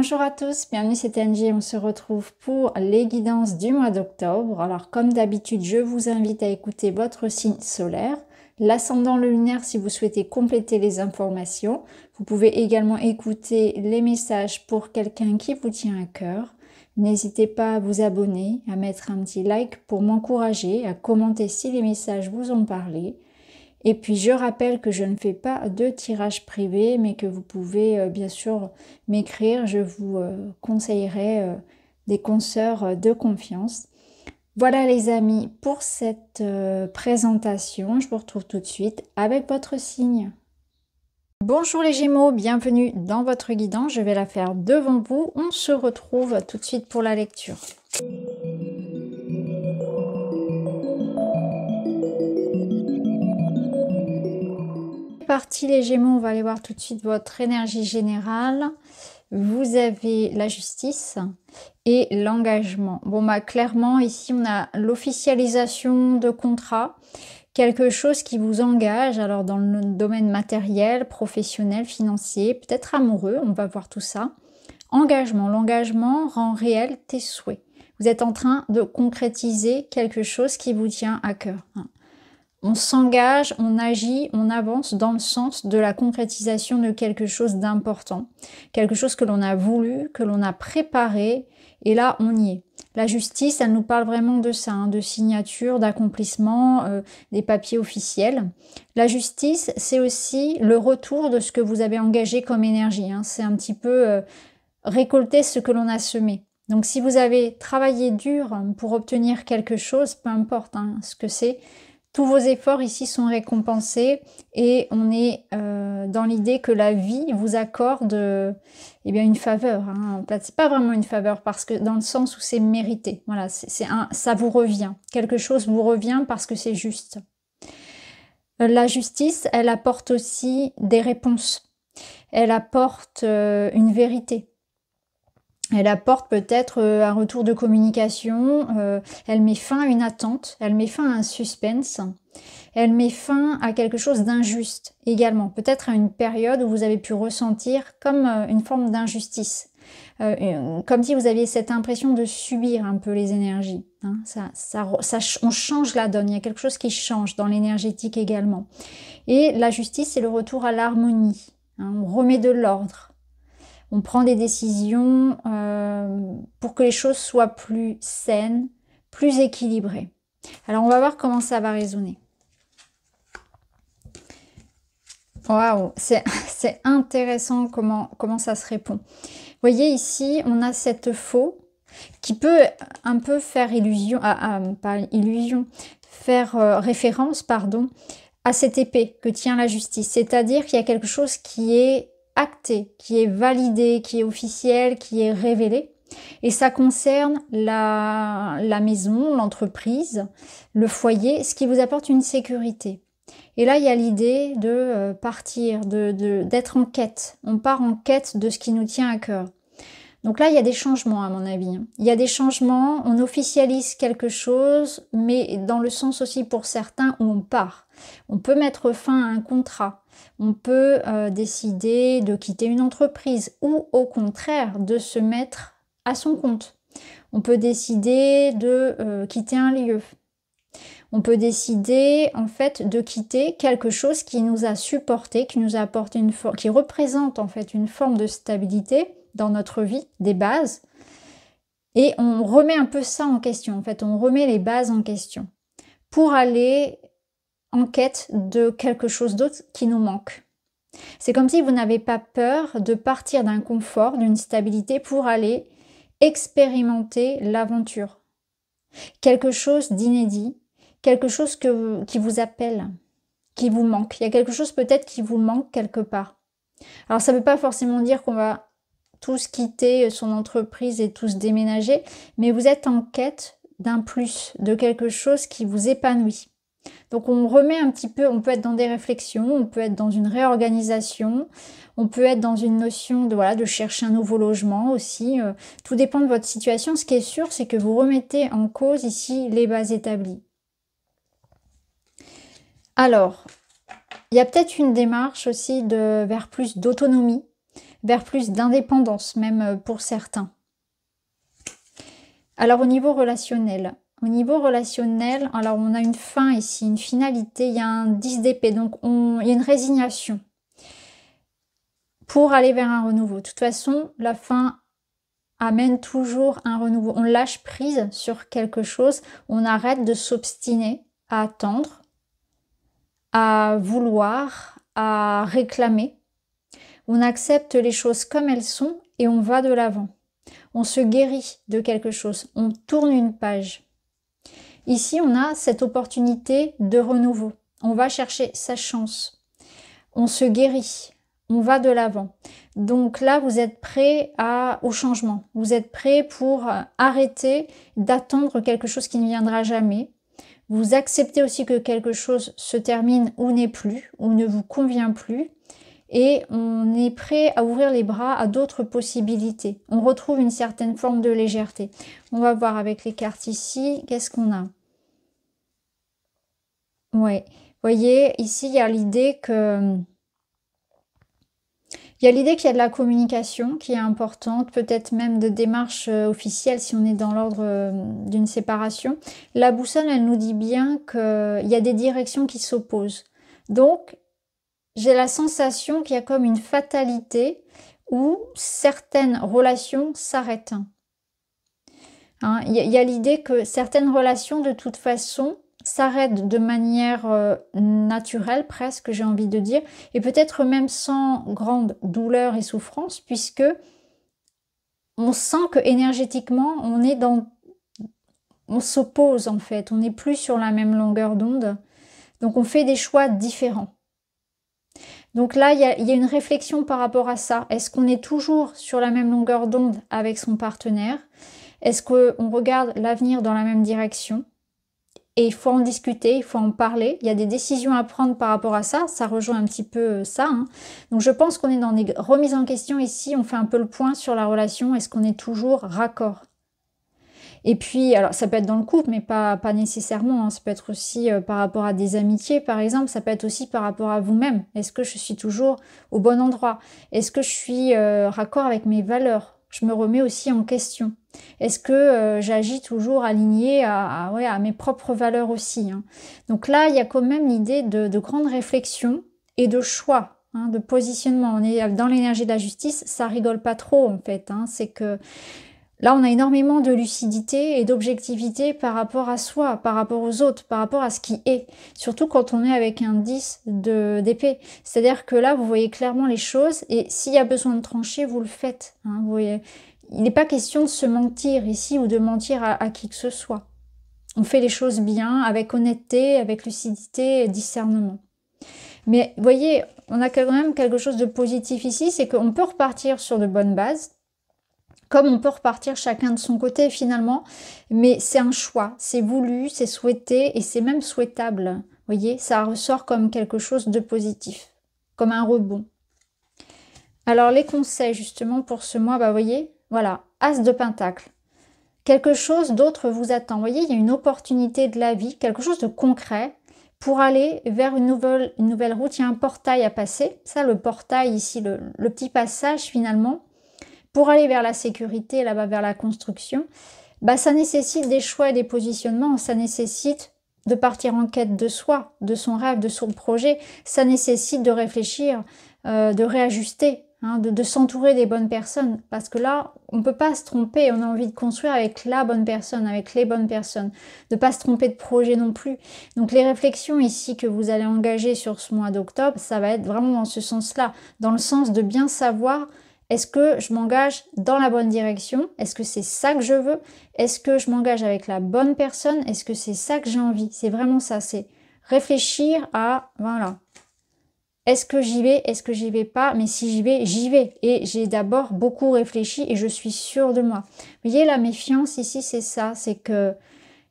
Bonjour à tous, bienvenue, c'est Angie. On se retrouve pour les guidances du mois d'octobre. Alors comme d'habitude, je vous invite à écouter votre signe solaire, l'ascendant, le lunaire si vous souhaitez compléter les informations. Vous pouvez également écouter les messages pour quelqu'un qui vous tient à cœur. N'hésitez pas à vous abonner, à mettre un petit like pour m'encourager, à commenter si les messages vous ont parlé. Et puis je rappelle que je ne fais pas de tirage privé, mais que vous pouvez bien sûr m'écrire. Je vous conseillerai des consoeurs de confiance. Voilà les amis pour cette présentation. Je vous retrouve tout de suite avec votre signe. Bonjour les Gémeaux, bienvenue dans votre guidance. Je vais la faire devant vous. On se retrouve tout de suite pour la lecture. Parti les Gémeaux, on va aller voir tout de suite votre énergie générale. Vous avez la justice et l'engagement. Bon bah clairement ici on a l'officialisation de contrat, quelque chose qui vous engage, alors dans le domaine matériel, professionnel, financier, peut-être amoureux, on va voir tout ça. Engagement, l'engagement rend réel tes souhaits. Vous êtes en train de concrétiser quelque chose qui vous tient à cœur. On s'engage, on agit, on avance dans le sens de la concrétisation de quelque chose d'important. Quelque chose que l'on a voulu, que l'on a préparé, et là on y est. La justice, elle nous parle vraiment de ça, de signature, d'accomplissement, des papiers officiels. La justice, c'est aussi le retour de ce que vous avez engagé comme énergie. C'est un petit peu récolter ce que l'on a semé. Donc si vous avez travaillé dur pour obtenir quelque chose, peu importe ce que c'est, tous vos efforts ici sont récompensés et on est dans l'idée que la vie vous accorde une faveur. En fait, c'est pas vraiment une faveur parce que dans le sens où c'est mérité. Voilà, ça vous revient. Quelque chose vous revient parce que c'est juste. La justice, elle apporte aussi des réponses. Elle apporte une vérité. Elle apporte peut-être un retour de communication, elle met fin à une attente, elle met fin à un suspense, elle met fin à quelque chose d'injuste également, peut-être à une période où vous avez pu ressentir comme une forme d'injustice, comme si vous aviez cette impression de subir un peu les énergies. On change la donne, il y a quelque chose qui change dans l'énergétique également. Et la justice, c'est le retour à l'harmonie, on remet de l'ordre. On prend des décisions pour que les choses soient plus saines, plus équilibrées. Alors, on va voir comment ça va résonner. Waouh, c'est intéressant comment ça se répond. Vous voyez ici, on a cette faux qui peut un peu faire illusion, pas illusion, faire référence, pardon, à cette épée que tient la justice. C'est-à-dire qu'il y a quelque chose qui est acté, qui est validé, qui est officiel, qui est révélé. Et ça concerne la maison, l'entreprise, le foyer, ce qui vous apporte une sécurité. Et là, il y a l'idée de partir, d'être en quête. On part en quête de ce qui nous tient à cœur. Donc là, il y a des changements à mon avis. Il y a des changements, on officialise quelque chose, mais dans le sens aussi pour certains où on part. On peut mettre fin à un contrat. On peut décider de quitter une entreprise ou au contraire de se mettre à son compte. On peut décider de quitter un lieu. On peut décider en fait de quitter quelque chose qui nous a supporté, qui nous a apporté qui représente en fait une forme de stabilité dans notre vie, des bases. Et on remet un peu ça en question. En fait, on remet les bases en question pour aller en quête de quelque chose d'autre qui nous manque. C'est comme si vous n'avez pas peur de partir d'un confort, d'une stabilité pour aller expérimenter l'aventure. Quelque chose d'inédit, quelque chose qui vous appelle, qui vous manque. Il y a quelque chose peut-être qui vous manque quelque part. Alors ça ne veut pas forcément dire qu'on va tous quitter son entreprise et tous déménager, mais vous êtes en quête d'un plus, de quelque chose qui vous épanouit. Donc on remet un petit peu, on peut être dans des réflexions, on peut être dans une réorganisation, on peut être dans une notion de chercher un nouveau logement aussi. Tout dépend de votre situation. Ce qui est sûr, c'est que vous remettez en cause ici les bases établies. Alors, il y a peut-être une démarche aussi vers plus d'autonomie, vers plus d'indépendance, même pour certains. Alors au niveau relationnel, alors on a une fin ici, une finalité, il y a un 10 d'épée, donc il y a une résignation pour aller vers un renouveau. De toute façon, la fin amène toujours un renouveau. On lâche prise sur quelque chose, on arrête de s'obstiner à attendre, à vouloir, à réclamer. On accepte les choses comme elles sont et on va de l'avant. On se guérit de quelque chose, on tourne une page. Ici, on a cette opportunité de renouveau. On va chercher sa chance. On se guérit, on va de l'avant. Donc là, vous êtes prêt au changement. Vous êtes prêt pour arrêter d'attendre quelque chose qui ne viendra jamais. Vous acceptez aussi que quelque chose se termine ou n'est plus, ou ne vous convient plus. Et on est prêt à ouvrir les bras à d'autres possibilités. On retrouve une certaine forme de légèreté. On va voir avec les cartes ici, qu'est-ce qu'on a? Ouais, vous voyez, ici, il y a l'idée que... Il y a l'idée qu'il y a de la communication qui est importante, peut-être même de démarches officielles si on est dans l'ordre d'une séparation. La boussole, elle nous dit bien qu'il y a des directions qui s'opposent. Donc, j'ai la sensation qu'il y a comme une fatalité où certaines relations s'arrêtent. Hein, il y a l'idée que certaines relations, de toute façon, s'arrêtent de manière naturelle, presque, j'ai envie de dire, et peut-être même sans grande douleur et souffrance, puisque on sent que énergétiquement, on s'oppose en fait, on n'est plus sur la même longueur d'onde, donc on fait des choix différents. Donc là, il y a une réflexion par rapport à ça. Est-ce qu'on est toujours sur la même longueur d'onde avec son partenaire? Est-ce qu'on regarde l'avenir dans la même direction? Et il faut en discuter, il faut en parler. Il y a des décisions à prendre par rapport à ça. Ça rejoint un petit peu ça. Hein. Donc je pense qu'on est dans des remises en question ici. On fait un peu le point sur la relation. Est-ce qu'on est toujours raccord? Et puis, alors ça peut être dans le couple, mais pas nécessairement. Hein. Ça peut être aussi par rapport à des amitiés, par exemple. Ça peut être aussi par rapport à vous-même. Est-ce que je suis toujours au bon endroit? Est-ce que je suis raccord avec mes valeurs? Je me remets aussi en question. Est-ce que j'agis toujours alignée à mes propres valeurs aussi, hein. Donc là, il y a quand même l'idée de grande réflexion et de choix, hein, de positionnement. On est dans l'énergie de la justice, ça rigole pas trop en fait. Hein. C'est que là, on a énormément de lucidité et d'objectivité par rapport à soi, par rapport aux autres, par rapport à ce qui est. Surtout quand on est avec un 10 d'épée. C'est-à-dire que là, vous voyez clairement les choses et s'il y a besoin de trancher, vous le faites. Hein, vous voyez. Il n'est pas question de se mentir ici ou de mentir à qui que ce soit. On fait les choses bien, avec honnêteté, avec lucidité et discernement. Mais vous voyez, on a quand même quelque chose de positif ici, c'est qu'on peut repartir sur de bonnes bases, comme on peut repartir chacun de son côté finalement, mais c'est un choix, c'est voulu, c'est souhaité et c'est même souhaitable. Vous voyez, ça ressort comme quelque chose de positif, comme un rebond. Alors les conseils justement pour ce mois, bah vous voyez, voilà, As de Pentacle. Quelque chose d'autre vous attend. Vous voyez, il y a une opportunité de la vie, quelque chose de concret pour aller vers une nouvelle route. Il y a un portail à passer. Ça, le portail ici, le petit passage finalement, pour aller vers la sécurité, là-bas vers la construction, bah, ça nécessite des choix et des positionnements. Ça nécessite de partir en quête de soi, de son rêve, de son projet. Ça nécessite de réfléchir, de réajuster. Hein, de s'entourer des bonnes personnes, parce que là, on ne peut pas se tromper, on a envie de construire avec la bonne personne, avec les bonnes personnes, de ne pas se tromper de projet non plus. Donc les réflexions ici que vous allez engager sur ce mois d'octobre, ça va être vraiment dans ce sens-là, dans le sens de bien savoir, est-ce que je m'engage dans la bonne direction? Est-ce que c'est ça que je veux? Est-ce que je m'engage avec la bonne personne? Est-ce que c'est ça que j'ai envie? C'est vraiment ça, c'est réfléchir à, voilà, est-ce que j'y vais? Est-ce que j'y vais pas? Mais si j'y vais, j'y vais. Et j'ai d'abord beaucoup réfléchi et je suis sûre de moi. Vous voyez, la méfiance ici, c'est ça. C'est que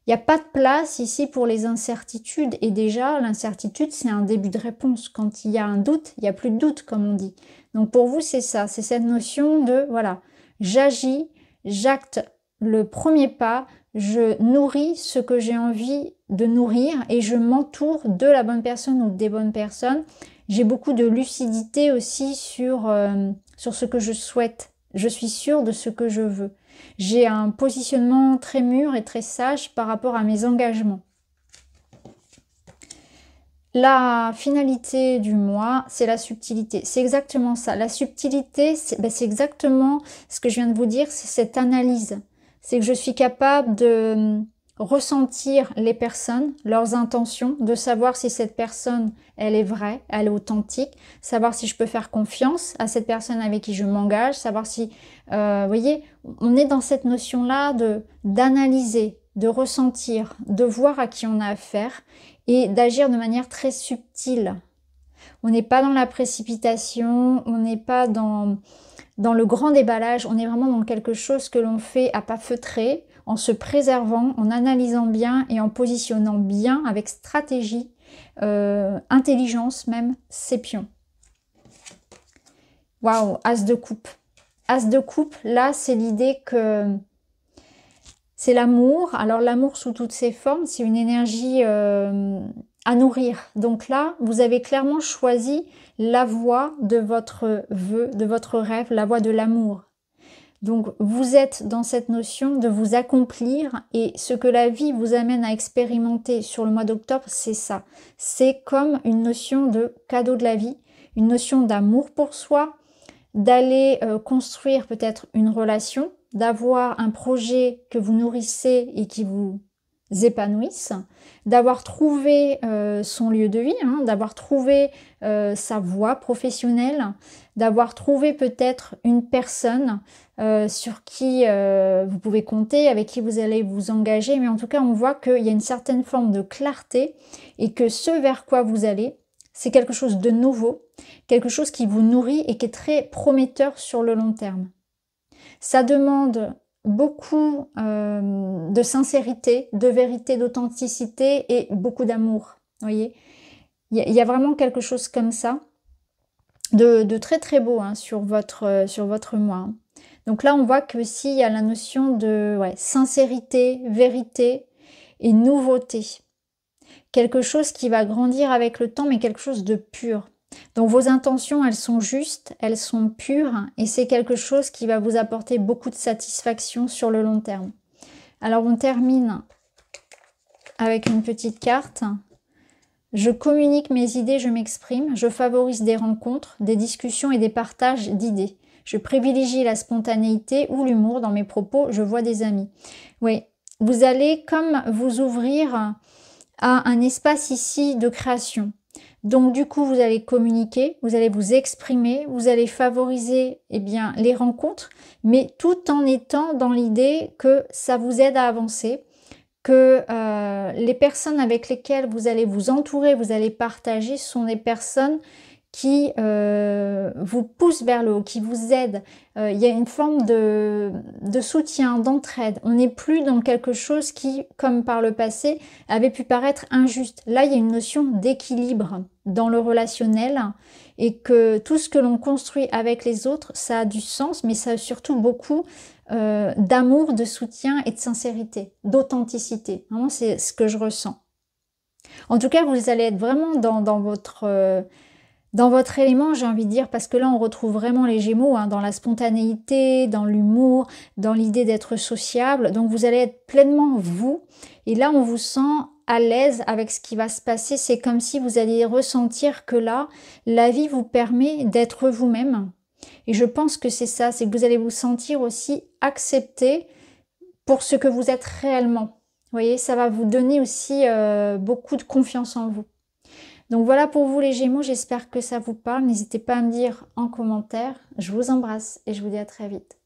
il n'y a pas de place ici pour les incertitudes. Et déjà, l'incertitude, c'est un début de réponse. Quand il y a un doute, il n'y a plus de doute, comme on dit. Donc pour vous, c'est ça. C'est cette notion de, voilà, j'agis, j'acte le premier pas, je nourris ce que j'ai envie de nourrir et je m'entoure de la bonne personne ou des bonnes personnes. J'ai beaucoup de lucidité aussi sur ce que je souhaite. Je suis sûre de ce que je veux. J'ai un positionnement très mûr et très sage par rapport à mes engagements. La finalité du mois, c'est la subtilité. C'est exactement ça. La subtilité, c'est exactement ce que je viens de vous dire, c'est cette analyse. C'est que je suis capable de ressentir les personnes, leurs intentions, de savoir si cette personne, elle est vraie, elle est authentique, savoir si je peux faire confiance à cette personne avec qui je m'engage, savoir si, vous voyez, on est dans cette notion-là d'analyser, de ressentir, de voir à qui on a affaire et d'agir de manière très subtile. On n'est pas dans la précipitation, on n'est pas dans le grand déballage, on est vraiment dans quelque chose que l'on fait à pas feutrer, en se préservant, en analysant bien et en positionnant bien avec stratégie, intelligence même, ses pions. Waouh, As de coupe. As de coupe, là, c'est l'idée que c'est l'amour. Alors l'amour sous toutes ses formes, c'est une énergie à nourrir. Donc là, vous avez clairement choisi la voie de votre vœu, de votre rêve, la voie de l'amour. Donc vous êtes dans cette notion de vous accomplir et ce que la vie vous amène à expérimenter sur le mois d'octobre, c'est ça. C'est comme une notion de cadeau de la vie, une notion d'amour pour soi, d'aller construire peut-être une relation, d'avoir un projet que vous nourrissez et qui vous épanouisse, d'avoir trouvé son lieu de vie, hein, d'avoir trouvé sa voie professionnelle, d'avoir trouvé peut-être une personne sur qui vous pouvez compter, avec qui vous allez vous engager, mais en tout cas on voit qu'il y a une certaine forme de clarté et que ce vers quoi vous allez, c'est quelque chose de nouveau, quelque chose qui vous nourrit et qui est très prometteur sur le long terme. Ça demande beaucoup de sincérité, de vérité, d'authenticité et beaucoup d'amour. Vous voyez, il y a vraiment quelque chose comme ça, de très très beau hein, sur votre mois. Donc là, on voit que s'il y a la notion de sincérité, vérité et nouveauté. Quelque chose qui va grandir avec le temps, mais quelque chose de pur. Donc vos intentions, elles sont justes, elles sont pures, et c'est quelque chose qui va vous apporter beaucoup de satisfaction sur le long terme. Alors on termine avec une petite carte. Je communique mes idées, je m'exprime, je favorise des rencontres, des discussions et des partages d'idées. Je privilégie la spontanéité ou l'humour dans mes propos, je vois des amis. Oui, vous allez comme vous ouvrir à un espace ici de création. Donc du coup, vous allez communiquer, vous allez vous exprimer, vous allez favoriser les rencontres, mais tout en étant dans l'idée que ça vous aide à avancer, que les personnes avec lesquelles vous allez vous entourer, vous allez partager, sont des personnes qui vous poussent vers le haut, qui vous aident. Il y a une forme de soutien, d'entraide. On n'est plus dans quelque chose qui, comme par le passé, avait pu paraître injuste. Là, il y a une notion d'équilibre dans le relationnel et que tout ce que l'on construit avec les autres, ça a du sens, mais ça a surtout beaucoup d'amour, de soutien et de sincérité, d'authenticité. Vraiment, c'est ce que je ressens. En tout cas, vous allez être vraiment dans votre élément, j'ai envie de dire, parce que là, on retrouve vraiment les Gémeaux, hein, dans la spontanéité, dans l'humour, dans l'idée d'être sociable. Donc, vous allez être pleinement vous. Et là, on vous sent à l'aise avec ce qui va se passer. C'est comme si vous alliez ressentir que là, la vie vous permet d'être vous-même. Et je pense que c'est ça, c'est que vous allez vous sentir aussi accepté pour ce que vous êtes réellement. Vous voyez, ça va vous donner aussi beaucoup de confiance en vous. Donc voilà pour vous les Gémeaux, j'espère que ça vous parle. N'hésitez pas à me dire en commentaire. Je vous embrasse et je vous dis à très vite.